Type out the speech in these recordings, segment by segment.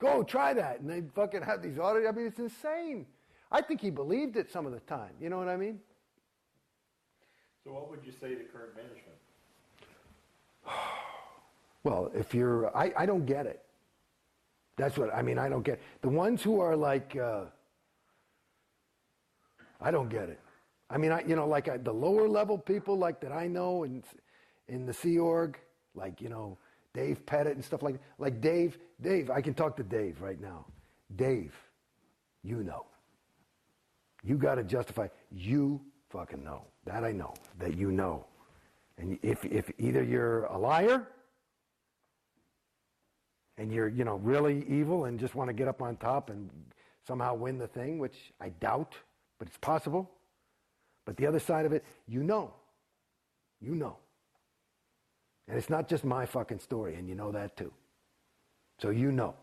Go try that. And they fucking have these audits. I mean, it's insane. I think he believed it some of the time. You know what I mean? So what would you say to current management? Well, if you're, I don't get it. That's what, I mean, I don't get it. The ones who are like, I don't get it. I mean, the lower level people like that I know in the Sea Org, like, Dave Pettit and stuff like Dave, I can talk to Dave right now. Dave, you know. You got to justify, you fucking know. That I know, that you know. And if either you're a liar and you're, really evil and just want to get up on top and somehow win the thing, which I doubt, but it's possible. But the other side of it, you know. You know. And it's not just my fucking story, and you know that too. So you know.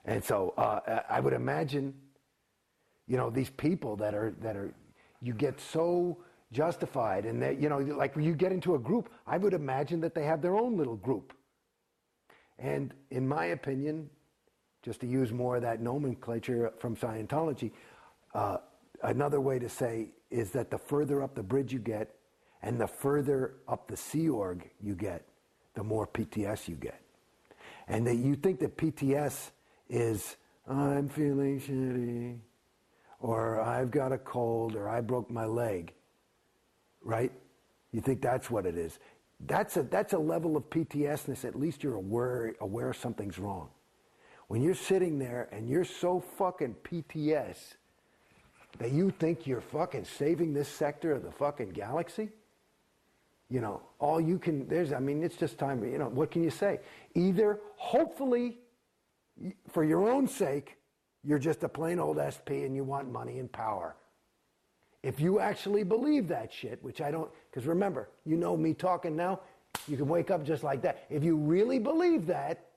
And so I would imagine, these people that are, you get so justified, and that, like when you get into a group, I would imagine that they have their own little group. And in my opinion, just to use more of that nomenclature from Scientology, another way to say is that the further up the bridge you get, and the further up the Sea Org you get, the more PTS you get. And that you think that PTS is, I'm feeling shitty, or I've got a cold, or I broke my leg, right? You think that's what it is. That's a level of PTSness, at least you're aware something's wrong. When you're sitting there and you're so fucking PTS that you think you're fucking saving this sector of the fucking galaxy, all you can, it's just time, what can you say? Either, hopefully, for your own sake, you're just a plain old SP and you want money and power. If you actually believe that shit, which I don't, because remember, me talking now, you can wake up just like that. If you really believe that,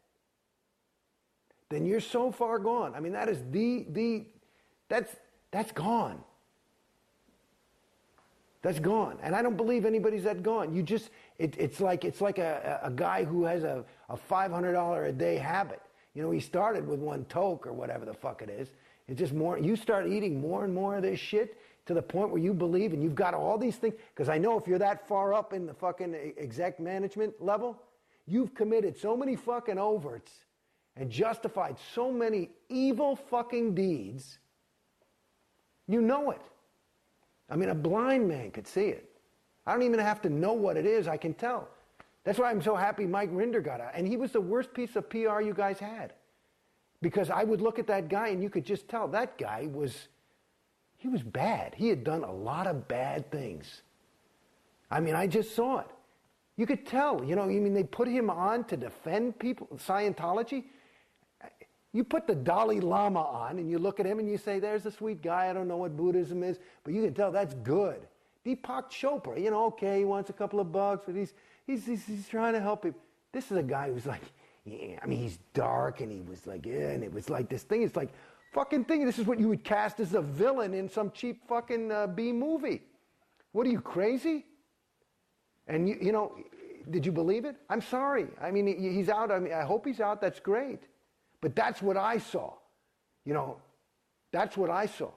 then you're so far gone. I mean, that is that's gone. That's gone. And I don't believe anybody's that gone. It's like a guy who has a $500 a day habit. He started with one toke or whatever the fuck it is. It's just more, you start eating more and more of this shit to the point where you believe, and you've got all these things, because I know if you're that far up in the fucking exec management level, you've committed so many fucking overts and justified so many evil fucking deeds, you know it. I mean, a blind man could see it. I don't even have to know what it is, I can tell. That's why I'm so happy Mike Rinder got out. And he was the worst piece of PR you guys had. Because I would look at that guy and you could just tell that guy was bad. He had done a lot of bad things. I mean, I just saw it. You could tell, they put him on to defend people, Scientology. You put the Dalai Lama on and you look at him and you say, there's a sweet guy, I don't know what Buddhism is, but you can tell that's good. Deepak Chopra, okay, he wants a couple of bucks, but he's trying to help him. This is a guy who's like, he's dark, and he was like, and it was like this thing. It's like, fucking thing, this is what you would cast as a villain in some cheap fucking B movie. What are you, crazy? And did you believe it? I'm sorry. I mean, he's out. I mean, I hope he's out. That's great. But that's what I saw. That's what I saw.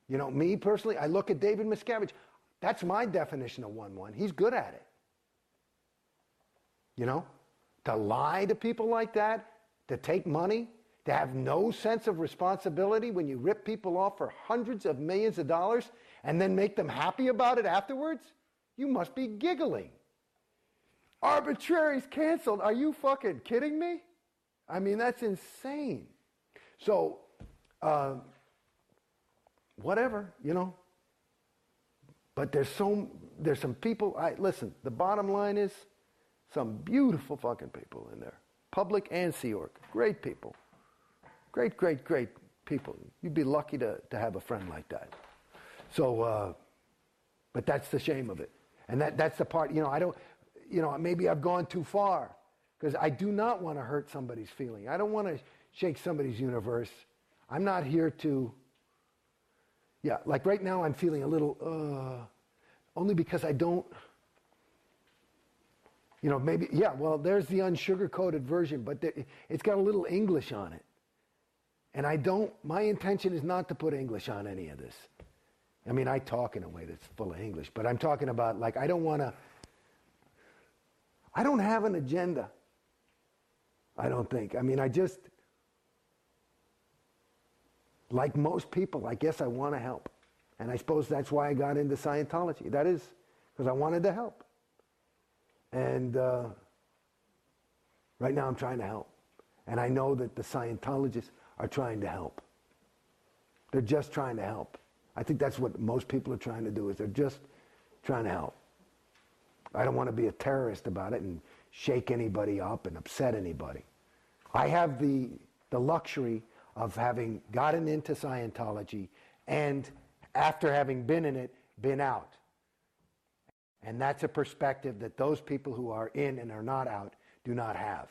Me personally, I look at David Miscavige. That's my definition of 1-1. He's good at it. To lie to people like that, to take money, to have no sense of responsibility when you rip people off for hundreds of millions of dollars and then make them happy about it afterwards? You must be giggling. Arbitrary's canceled. Are you fucking kidding me? I mean, that's insane. So, whatever, But there's some people, listen, the bottom line is some beautiful fucking people in there. Public and Sea Org. Great people. Great, great, great people. You'd be lucky to have a friend like that. So, but that's the shame of it. And that's the part, I don't, maybe I've gone too far. Because I do not want to hurt somebody's feeling. I don't want to shake somebody's universe. I'm not here to, like right now I'm feeling a little, only because I don't, You know, maybe, yeah, well, there's the unsugar-coated version, but it's got a little English on it. And my intention is not to put English on any of this. I mean, I talk in a way that's full of English, but I'm talking about, like, I don't have an agenda. I don't think. I mean, like most people, I guess I want to help. And I suppose that's why I got into Scientology. That is because I wanted to help. And right now I'm trying to help. And I know that the Scientologists are trying to help. They're just trying to help. I think that's what most people are trying to do, is they're just trying to help. I don't want to be a terrorist about it and shake anybody up and upset anybody. I have the luxury of having gotten into Scientology and, after having been in it, been out. And that's a perspective that those people who are in and are not out do not have.